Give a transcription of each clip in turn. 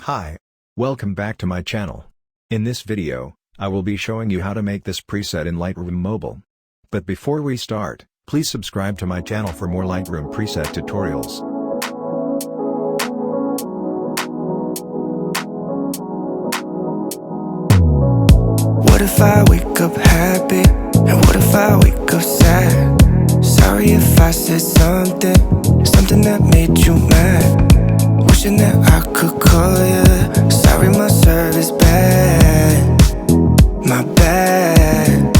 Hi. Welcome back to my channel. In this video, I will be showing you how to make this preset in Lightroom Mobile. But before we start, please subscribe to my channel for more Lightroom preset tutorials. What if I wake up happy? And what if I wake up sad? Sorry if I said something that made you mad. Wishing that I could call you. Sorry my service bad, my bad.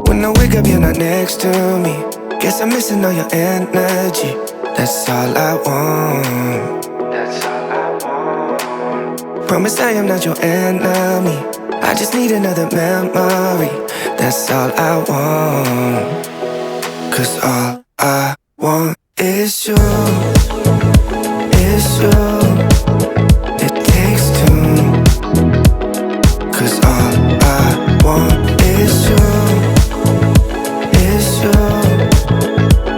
When I wake up you're not next to me. Guess I'm missing all your energy. That's all I want. That's all I want. Promise I am not your enemy. I just need another memory. That's all I want. 'Cause all I want is you. Is you. It takes two. 'Cause all I want is you. Is you.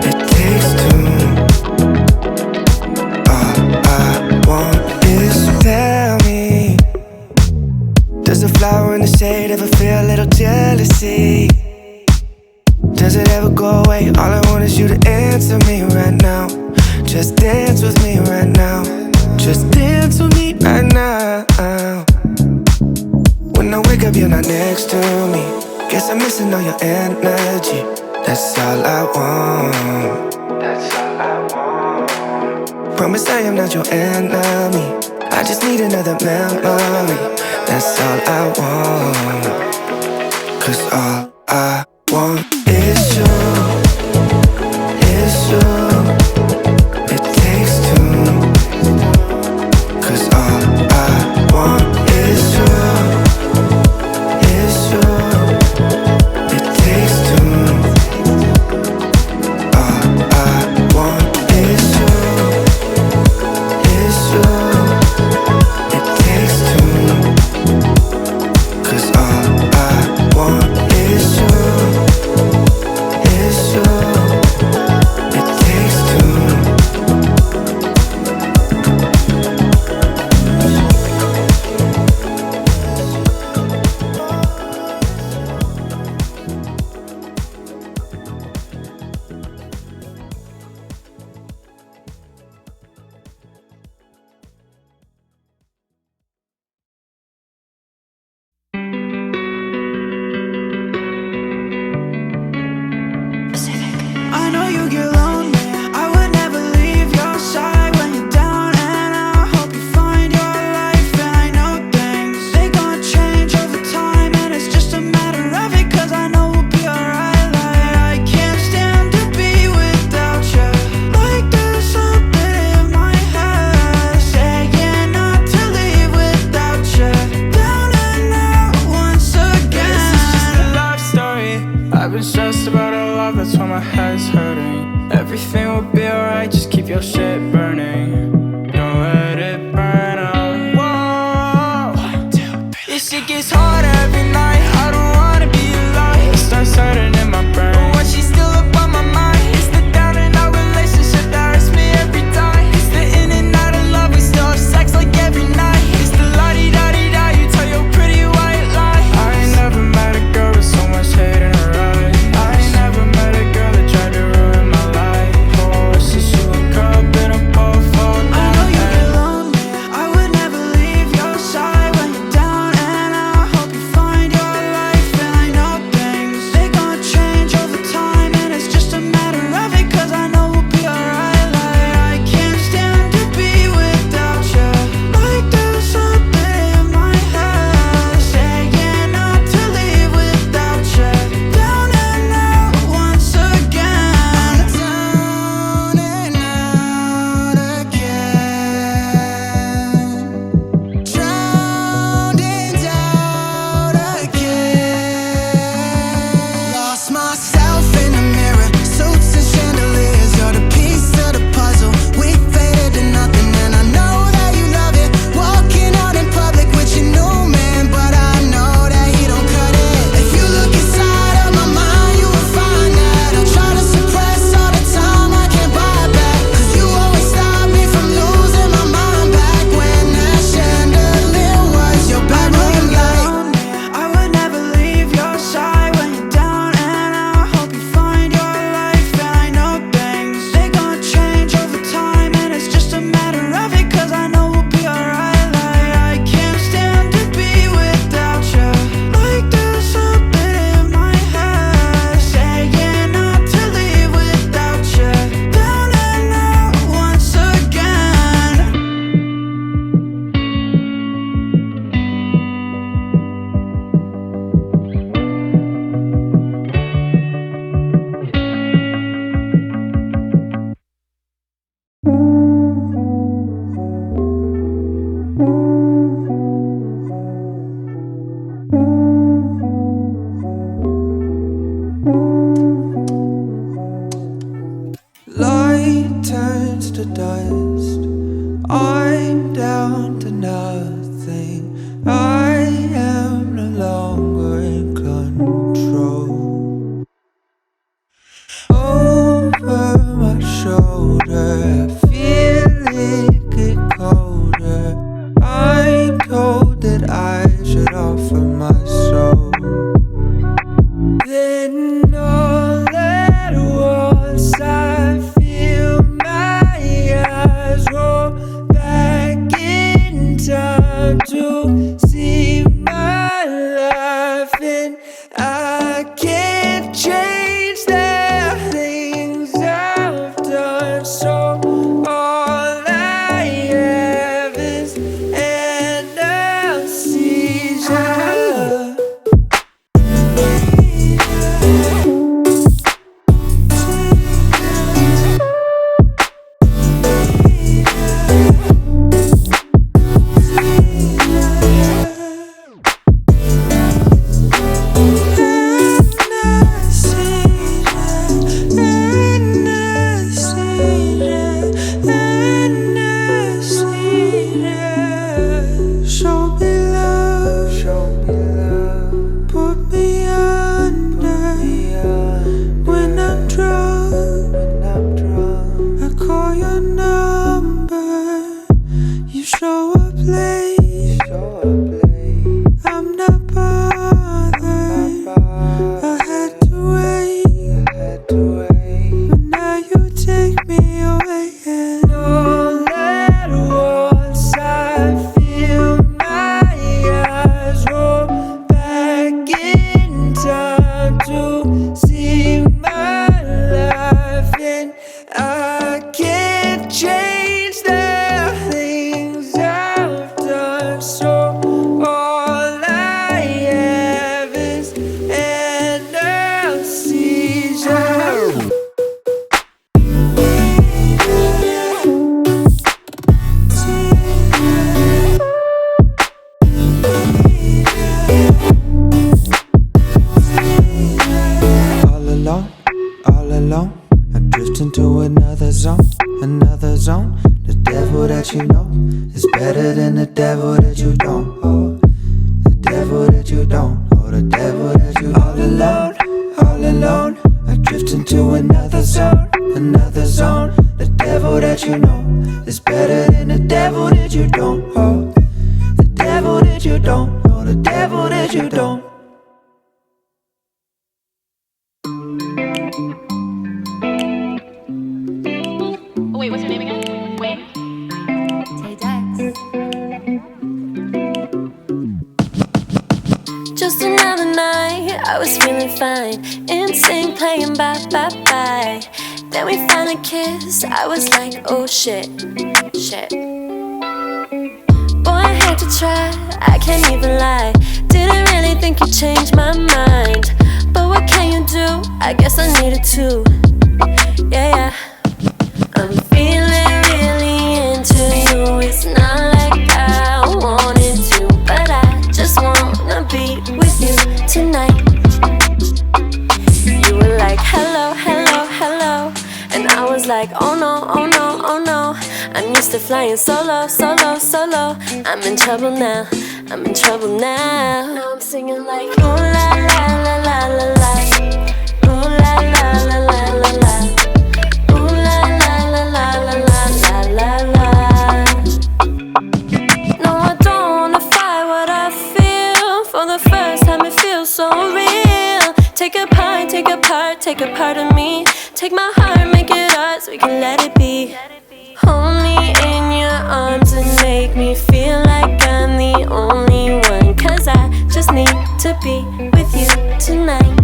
It takes two. All I want is you. Tell me, does a flower in the shade ever feel a little jealousy? Does it ever go away? All I want is you to answer me right now. Just dance with me right now. Just dance with me right now. When I wake up you're not next to me. Guess I'm missing all your energy. That's all I want. That's all I want. Promise I am not your enemy. I just need another memory. That's all I want. 'Cause all I want is you. Is you. It takes two. 'Cause all I want is you. Is you. It takes two. All I want is you. Is you. It takes two. 'Cause all I want is you. Is you. It takes two. I know you get lonely. I would never leave your side when you're down and out. Hope you find your life, and I know things they gonna change over time, and it's just a matter of it. 'Cause I know we'll be alright. Like I can't stand to be without you. Like there's something in my head saying not to leave without you. Down and out once again. This is just a love story. I've been stressed about our love, that's why my head's hurting. Everything will be alright, just keep your shit burning. Don't let it burn out. Whoa. This shit gets harder every night. I don't wanna be alone. It starts hurting in my brain. But when she's still up on my mind, it's the down and out relationship that hurts me every time. It's the in and out of love, we still have sex like every night. It's the la-di-da-di-da, you tell your pretty white lie. I ain't never met a girl with so much hate in her eyes. I ain't never met a girl that tried to ruin my life. Oh, it's just you and cup in a bowl. to dust. I'm down to nothing. I am no longer in control. Over my shoulder, I feel it get colder. I'm told that I should offer my soul. Then all at once I feel my eyes roll back in time to see my life, and I can't change the things I've done. So all I have is anesthesia. Another zone. The devil that you know is better than the devil that you don't. Oh, the devil that you don't. Oh, the devil that you all alone, all alone. I drift into another zone, another zone. The devil that you know is better than the devil that you don't. Oh, the devil that you don't. Oh, the devil that you don't. Wait, what's your name again? Wayne? Just another night, I was feeling fine. Insane playing bye bye bye. Then we finally kissed, I was like, oh shit, shit. Boy, I had to try, I can't even lie. Didn't really think you'd change my mind, but what can you do? I guess I needed to. Yeah, yeah. I'm feeling really into you. It's not like I wanted to, but I just wanna be with you tonight. You were like, hello, hello, hello, and I was like, oh no, oh no, oh no. I'm used to flying solo, solo, solo. I'm in trouble now, I'm in trouble now. Now I'm singing like, ooh la la la la la la, ooh la la la la la la. So real. Take apart, take apart, take a part of me. Take my heart, make it ours, we can let it be. Hold me in your arms and make me feel like I'm the only one. Cause I just need to be with you tonight.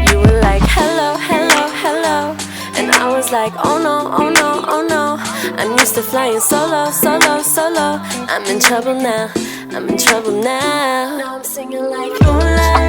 You were like, hello, hello, hello, and I was like, oh no, oh no, oh no. I'm used to flying solo, solo, solo. I'm in trouble now, I'm in trouble now. Now I'm singing like, ooh la